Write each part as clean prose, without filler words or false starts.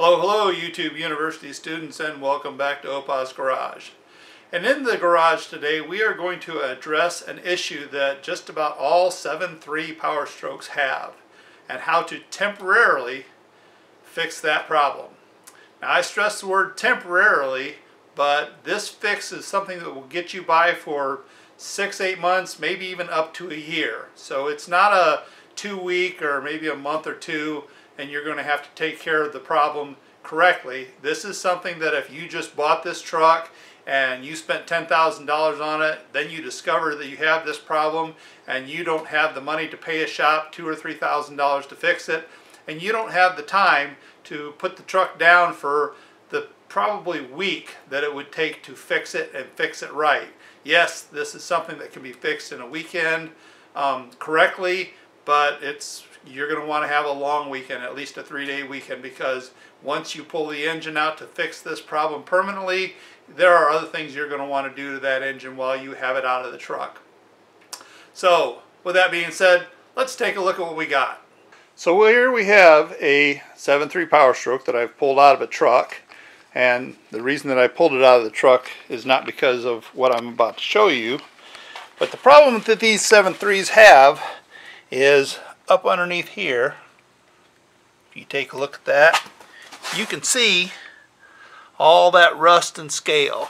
Hello YouTube University students, and welcome back to Opa's Garage. And in the garage today we are going to address an issue that just about all 7.3 Power Strokes have, and how to temporarily fix that problem. Now I stress the word temporarily, but this fix is something that will get you by for 6-8 months, maybe even up to a year. So it's not a 2-week or maybe a month or two and you're going to have to take care of the problem correctly. This is something that if you just bought this truck and you spent $10,000 on it, then you discover that you have this problem and you don't have the money to pay a shop $2,000 or $3,000 to fix it, and you don't have the time to put the truck down for the probably week that it would take to fix it and fix it right. Yes, this is something that can be fixed in a weekend correctly, but you're going to want to have a long weekend, at least a 3-day weekend, because once you pull the engine out to fix this problem permanently, there are other things you're going to want to do to that engine while you have it out of the truck. So with that being said, let's take a look at what we got. So here we have a 7.3 Power Stroke that I've pulled out of a truck, and the reason that I pulled it out of the truck is not because of what I'm about to show you, but the problem that these 7.3s have is up underneath here. If you take a look at that, you can see all that rust and scale.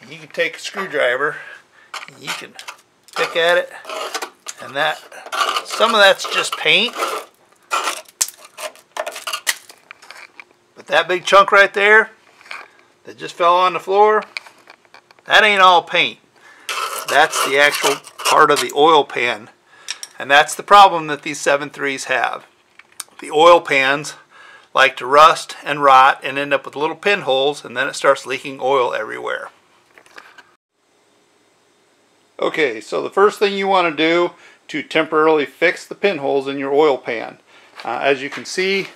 And you can take a screwdriver and you can pick at it, and some of that's just paint, but that big chunk right there that just fell on the floor, that ain't all paint. That's the actual part of the oil pan. And that's the problem that these 7.3s have. The oil pans like to rust and rot and end up with little pinholes, and then it starts leaking oil everywhere. Okay, so the first thing you want to do to temporarily fix the pinholes in your oil pan. As you can see,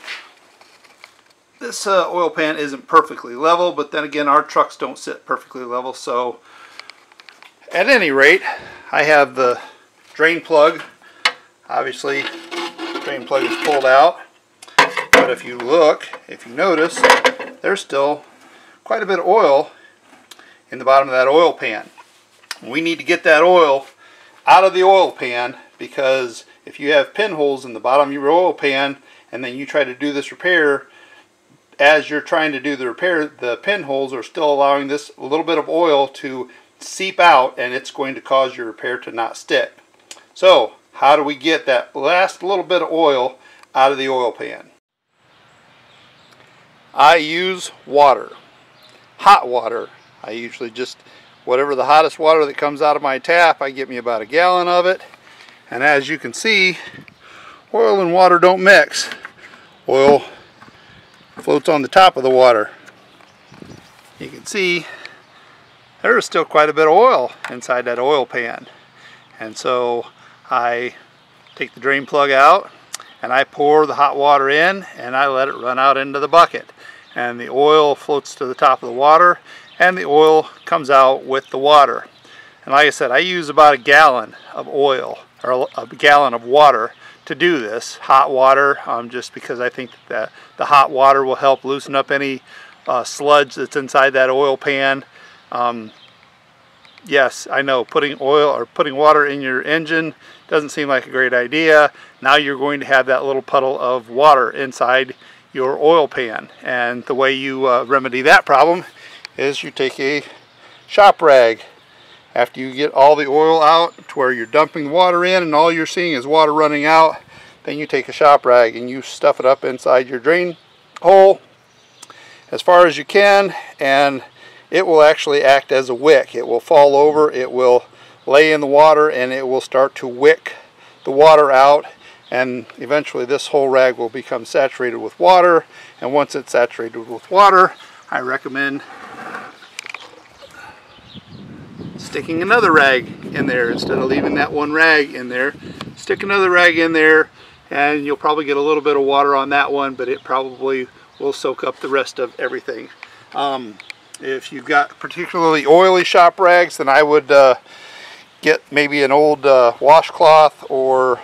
this oil pan isn't perfectly level, but then again our trucks don't sit perfectly level, so at any rate, I have the drain plug. Obviously, the drain plug is pulled out, but if you notice, there's still quite a bit of oil in the bottom of that oil pan. We need to get that oil out of the oil pan, because if you have pinholes in the bottom of your oil pan and then you try to do this repair, as you're trying to do the repair, the pinholes are still allowing this little bit of oil to seep out, and it's going to cause your repair to not stick. So how do we get that last little bit of oil out of the oil pan? I use water, hot water. I usually just, whatever the hottest water that comes out of my tap, I get me about 1 gallon of it. And as you can see, oil and water don't mix. Oil floats on the top of the water. You can see there is still quite a bit of oil inside that oil pan. And so I take the drain plug out and I pour the hot water in and I let it run out into the bucket. And the oil floats to the top of the water and the oil comes out with the water. And like I said, I use about 1 gallon of oil, or 1 gallon of water to do this, hot water, just because I think that the hot water will help loosen up any sludge that's inside that oil pan. Yes, I know putting oil or putting water in your engine doesn't seem like a great idea. Now you're going to have that little puddle of water inside your oil pan, and the way you remedy that problem is you take a shop rag. After you get all the oil out to where you're dumping water in and all you're seeing is water running out, then you take a shop rag and you stuff it up inside your drain hole as far as you can, and it will actually act as a wick. It will fall over, it will lay in the water, and it will start to wick the water out, and eventually this whole rag will become saturated with water. And once it's saturated with water, I recommend sticking another rag in there instead of leaving that one rag in there. Stick another rag in there and you'll probably get a little bit of water on that one, but it probably will soak up the rest of everything. If you've got particularly oily shop rags, then I would get maybe an old washcloth or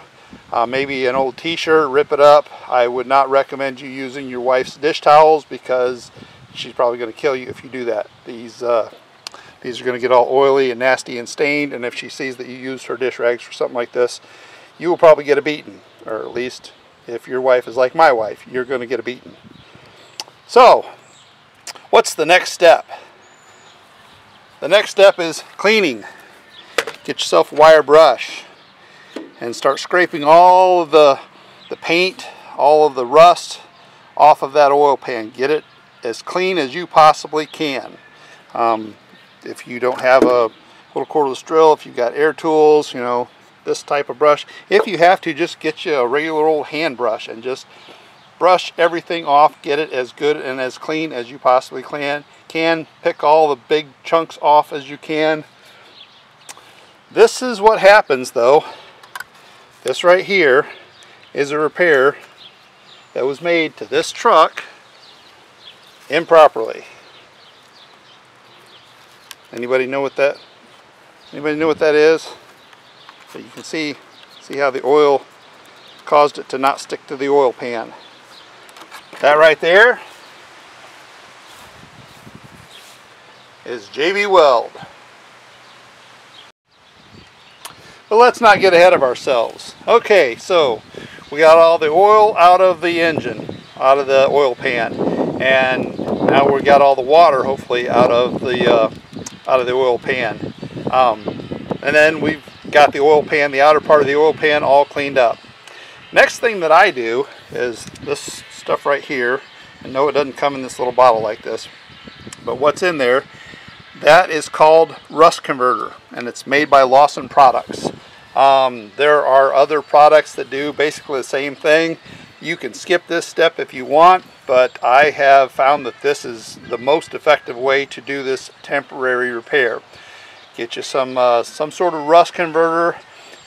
maybe an old t-shirt, rip it up. I would not recommend you using your wife's dish towels because she's probably going to kill you if you do that. These are going to get all oily and nasty and stained, and if she sees that you used her dish rags for something like this, you will probably get a beating, or at least if your wife is like my wife, you're going to get a beating. So, what's the next step? The next step is cleaning. Get yourself a wire brush and start scraping all of the paint, all of the rust off of that oil pan. Get it as clean as you possibly can. If you don't have a little cordless drill, if you've got air tools, you know, this type of brush. If you have to, just get you a regular old hand brush and just brush everything off. Get it as good and as clean as you possibly can. Pick all the big chunks off as you can. This is what happens though. This right here is a repair that was made to this truck improperly. Anybody know what that is? So you can see how the oil caused it to not stick to the oil pan. That right there is JB Weld. But let's not get ahead of ourselves. Okay, so we got all the oil out of the engine, out of the oil pan, and now we got all the water, hopefully, out of the oil pan. And then we've got the oil pan, the outer part of the oil pan, all cleaned up. Next thing that I do is this stuff right here. And no, it doesn't come in this little bottle like this, but what's in there? That is called rust converter, and it's made by Lawson Products. There are other products that do basically the same thing. You can skip this step if you want, but I have found that this is the most effective way to do this temporary repair. Get you some sort of rust converter,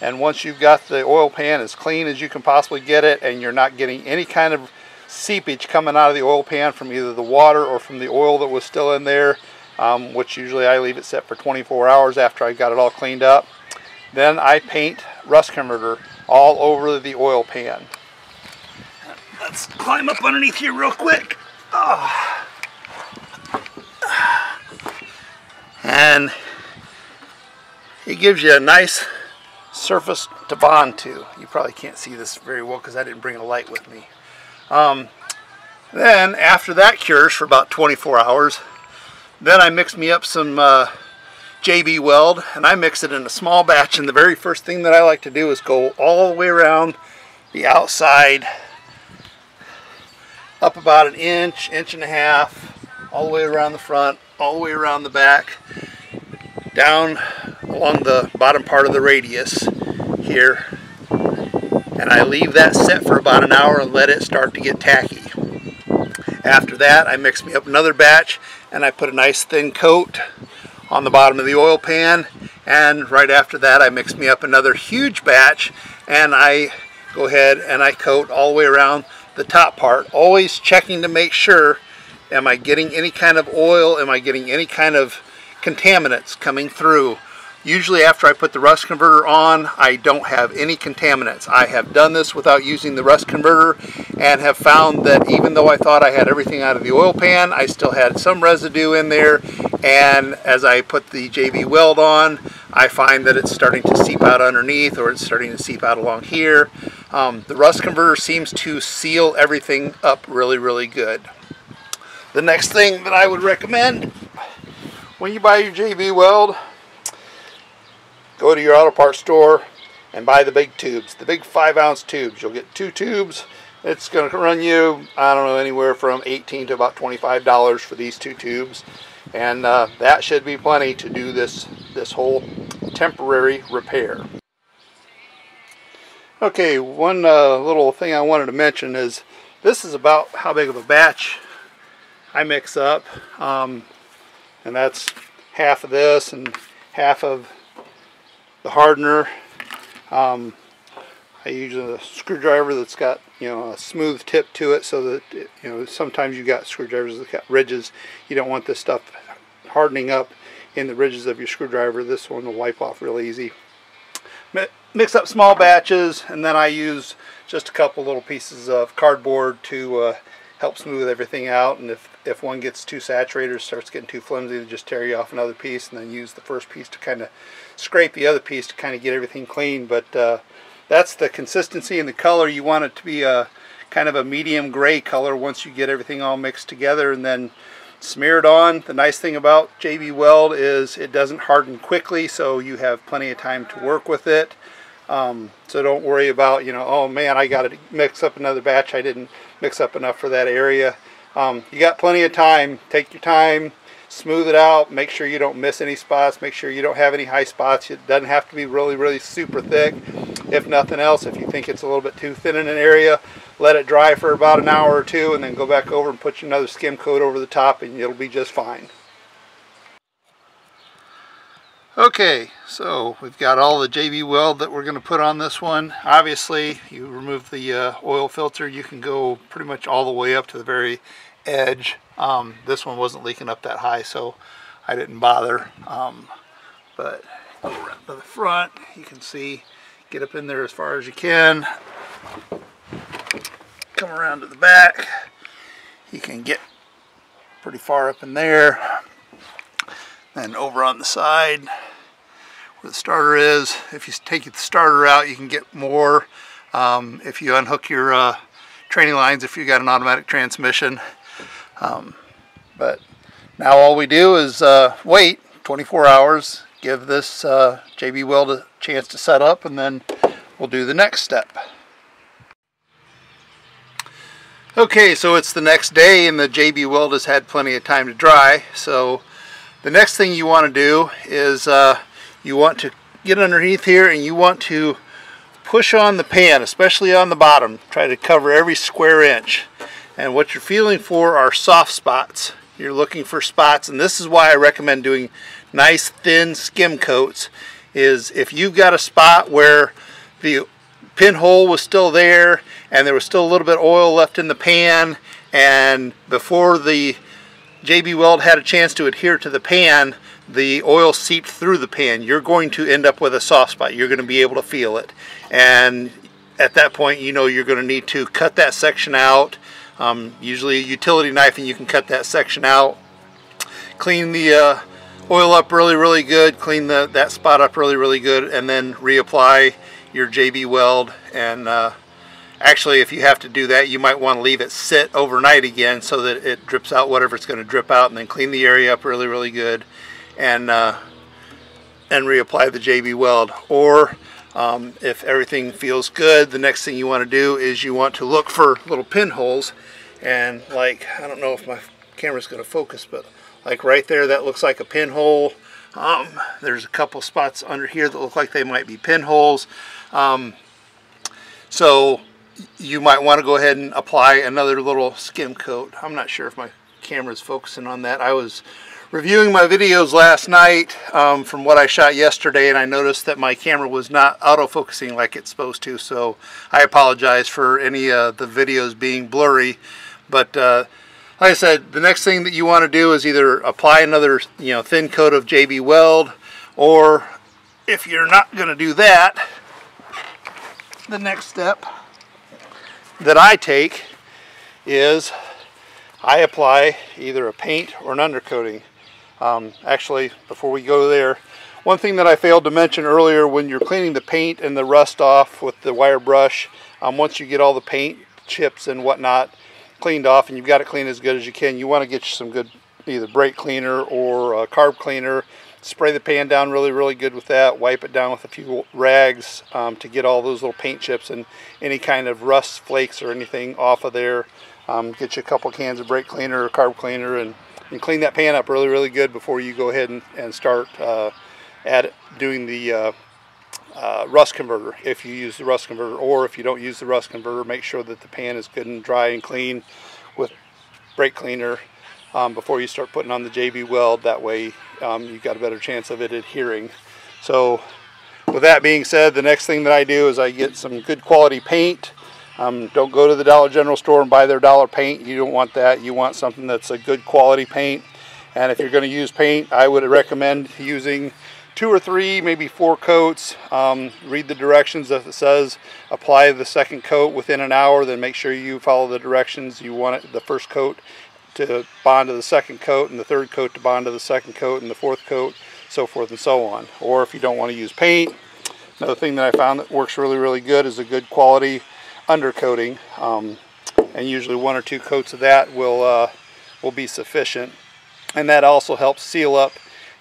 and once you've got the oil pan as clean as you can possibly get it, and you're not getting any kind of seepage coming out of the oil pan from either the water or from the oil that was still in there, which usually I leave it set for 24 hours after I got it all cleaned up. Then I paint rust converter all over the oil pan. Let's climb up underneath here real quick. Oh. And it gives you a nice surface to bond to. You probably can't see this very well because I didn't bring a light with me. Then after that cures for about 24 hours, then I mix me up some JB Weld, and I mix it in a small batch, and the very first thing that I like to do is go all the way around the outside, up about an inch, inch and a half, all the way around the front, all the way around the back, down along the bottom part of the radius here, and I leave that set for about an hour and let it start to get tacky. After that, I mix me up another batch, and I put a nice thin coat on the bottom of the oil pan, and right after that I mix me up another huge batch, and I go ahead and I coat all the way around the top part, always checking to make sure, am I getting any kind of oil, am I getting any kind of contaminants coming through. Usually after I put the rust converter on, I don't have any contaminants. I have done this without using the rust converter and have found that even though I thought I had everything out of the oil pan, I still had some residue in there, and as I put the JB Weld on, I find that it's starting to seep out underneath, or it's starting to seep out along here. The rust converter seems to seal everything up really, really good. The next thing that I would recommend when you buy your JB Weld, go to your auto parts store and buy the big tubes, the big 5-ounce tubes. You'll get 2 tubes. It's going to run you, I don't know, anywhere from $18 to about $25 for these 2 tubes. And that should be plenty to do this whole temporary repair. Okay, one little thing I wanted to mention is this is about how big of a batch I mix up. And that's half of this and half of the hardener. I use a screwdriver that's got, you know, a smooth tip to it, so that, you know, sometimes you got screwdrivers that got ridges. You don't want this stuff hardening up in the ridges of your screwdriver. This one will wipe off real easy. mix up small batches, and then I use just a couple little pieces of cardboard to help smooth everything out. And if one gets too saturated or starts getting too flimsy, just tear you off another piece and then use the first piece to kind of scrape the other piece to kind of get everything clean. But that's the consistency and the color. You want it to be a kind of a medium gray color once you get everything all mixed together, and then smear it on. The nice thing about JB Weld is it doesn't harden quickly, so you have plenty of time to work with it. So don't worry about, you know, oh man, I got to mix up another batch, I didn't mix up enough for that area. You got plenty of time. Take your time, smooth it out, make sure you don't miss any spots, make sure you don't have any high spots. It doesn't have to be really super thick. If nothing else, if you think it's a little bit too thin in an area, let it dry for about an hour or two, and then go back over and put another skim coat over the top, and it'll be just fine. Okay, so we've got all the JB Weld that we're going to put on this one. Obviously, you remove the oil filter, you can go pretty much all the way up to the very edge. This one wasn't leaking up that high, so I didn't bother. But go around to the front, you can see, get up in there as far as you can. Come around to the back, you can get pretty far up in there. Then over on the side where the starter is, if you take the starter out, you can get more. If you unhook your training lines, if you got an automatic transmission. But now all we do is wait 24 hours, give this JB Weld a chance to set up, and then we'll do the next step. Okay, so it's the next day and the JB Weld has had plenty of time to dry. So the next thing you want to do is you want to get underneath here and you want to push on the pan, especially on the bottom. Try to cover every square inch. And what you're feeling for are soft spots. You're looking for spots, and this is why I recommend doing nice thin skim coats. Is if you've got a spot where the pinhole was still there and there was still a little bit of oil left in the pan, and before the JB Weld had a chance to adhere to the pan, the oil seeped through the pan, you're going to end up with a soft spot. You're going to be able to feel it, and at that point you know you're going to need to cut that section out. Usually a utility knife and you can cut that section out. Clean the oil up really good, clean that spot up really good, and then reapply your JB Weld. And actually, if you have to do that, you might want to leave it sit overnight again so that it drips out whatever it's going to drip out, and then clean the area up really good, and reapply the JB Weld. Or if everything feels good, the next thing you want to do is you want to look for little pinholes. And like, I don't know if my camera's going to focus, but like right there, that looks like a pinhole. There's a couple spots under here that look like they might be pinholes. So you might want to go ahead and apply another little skim coat. I'm not sure if my camera's focusing on that. I was reviewing my videos last night from what I shot yesterday, and I noticed that my camera was not autofocusing like it's supposed to, so I apologize for any of the videos being blurry. But like I said, the next thing that you want to do is either apply another thin coat of JB Weld, or if you're not going to do that, the next step that I take is I apply either a paint or an undercoating. Actually, before we go there, one thing that I failed to mention earlier, when you're cleaning the paint and the rust off with the wire brush, once you get all the paint chips and whatnot cleaned off, and you've got it clean as good as you can, you want to get you some good either brake cleaner or carb cleaner. Spray the pan down really good with that. Wipe it down with a few rags to get all those little paint chips and any kind of rust flakes or anything off of there. Get you a couple cans of brake cleaner or carb cleaner and clean that pan up really good before you go ahead and start doing the rust converter, if you use the rust converter. Or if you don't use the rust converter, make sure that the pan is good and dry and clean with brake cleaner before you start putting on the JB Weld. That way you've got a better chance of it adhering. So with that being said, the next thing that I do is I get some good quality paint. Don't go to the Dollar General store and buy their dollar paint. You don't want that. You want something that's a good quality paint. And if you're going to use paint, I would recommend using 2 or 3, maybe 4 coats. Read the directions. If it says apply the second coat within an hour, then make sure you follow the directions. You want it, the first coat to bond to the second coat, and the third coat to bond to the second coat, and the fourth coat, so forth and so on. Or if you don't want to use paint, another thing that I found that works really good is a good quality undercoating, and usually 1 or 2 coats of that will be sufficient, and that also helps seal up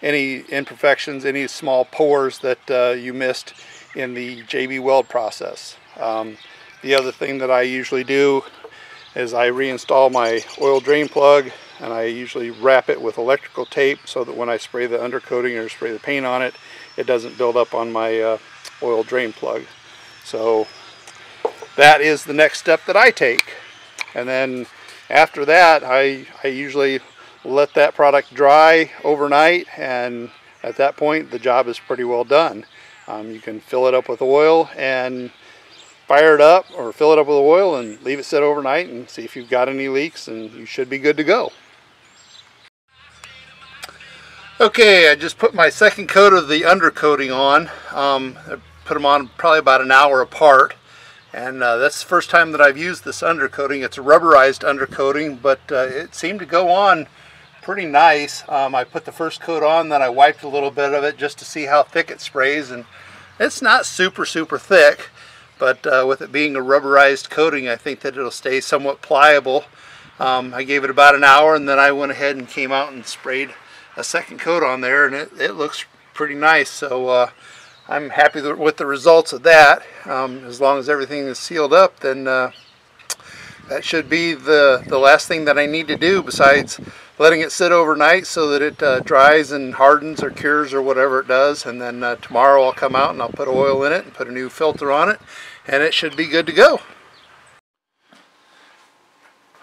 any imperfections, any small pores that you missed in the JB Weld process. The other thing that I usually do is I reinstall my oil drain plug, and I usually wrap it with electrical tape so that when I spray the undercoating or spray the paint on it, it doesn't build up on my oil drain plug. So that is the next step that I take. And then after that, I usually let that product dry overnight, and at that point the job is pretty well done. You can fill it up with oil and fire it up, or fill it up with oil and leave it sit overnight and see if you've got any leaks, and you should be good to go. Okay, I just put my second coat of the undercoating on. I put them on probably about an hour apart, and that's the first time that I've used this undercoating. It's a rubberized undercoating, but it seemed to go on pretty nice. I put the first coat on, then I wiped a little bit of it just to see how thick it sprays, and it's not super thick. But with it being a rubberized coating, I think that it'll stay somewhat pliable. I gave it about an hour, and then I went ahead and came out and sprayed a second coat on there, and it looks pretty nice. So I'm happy with the results of that. As long as everything is sealed up, then that should be the last thing that I need to do, besides letting it sit overnight so that it dries and hardens or cures or whatever it does. And then tomorrow I'll come out and I'll put oil in it and put a new filter on it, and it should be good to go.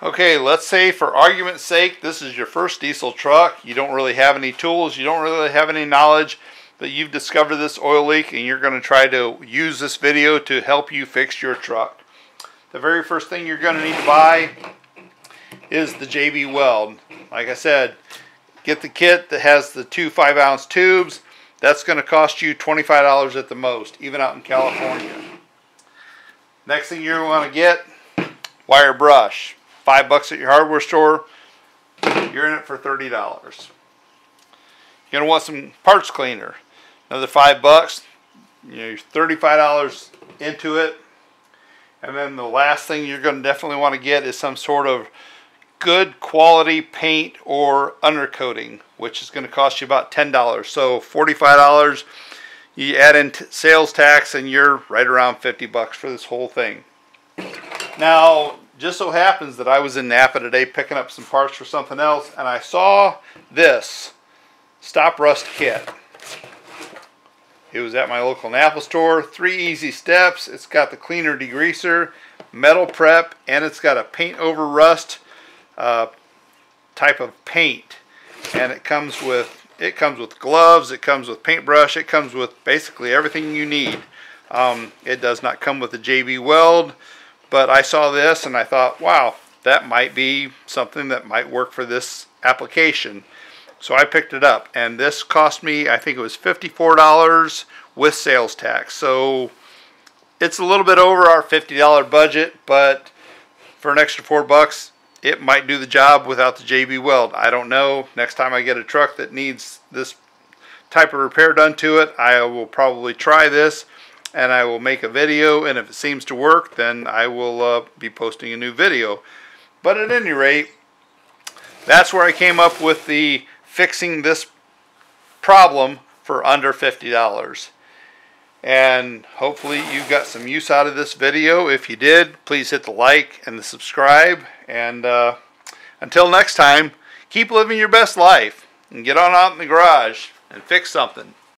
Okay, let's say for argument's sake this is your first diesel truck. You don't really have any tools, you don't really have any knowledge, but you've discovered this oil leak and you're going to try to use this video to help you fix your truck. The very first thing you're going to need to buy is the JB Weld. Like I said, get the kit that has the 2 5-ounce tubes. That's going to cost you $25 at the most, even out in California. Next thing you're going to get, wire brush. $5 at your hardware store. You're in it for $30. You're going to want some parts cleaner. Another $5. You're $35 into it. And then the last thing you're going to definitely want to get is some sort of good quality paint or undercoating, which is going to cost you about $10. So $45, you add in sales tax, and you're right around $50 for this whole thing. Now, just so happens that I was in Napa today picking up some parts for something else, and I saw this Stop Rust kit. It was at my local Napa store. 3 easy steps. It's got the cleaner degreaser, metal prep, and it's got a paint over rust type of paint. And it comes with gloves, it comes with paintbrush, it comes with basically everything you need. It does not come with the JB Weld, but I saw this and I thought, wow, that might be something that might work for this application. So I picked it up, and this cost me, I think it was $54 with sales tax. So it's a little bit over our $50 budget, but for an extra $4, it might do the job without the JB Weld. I don't know. Next time I get a truck that needs this type of repair done to it, I will probably try this, and I will make a video, and if it seems to work, then I will be posting a new video. But at any rate, that's where I came up with the fixing this problem for under $50. And hopefully you got some use out of this video. If you did, please hit the like and the subscribe. And until next time, keep living your best life and get on out in the garage and fix something.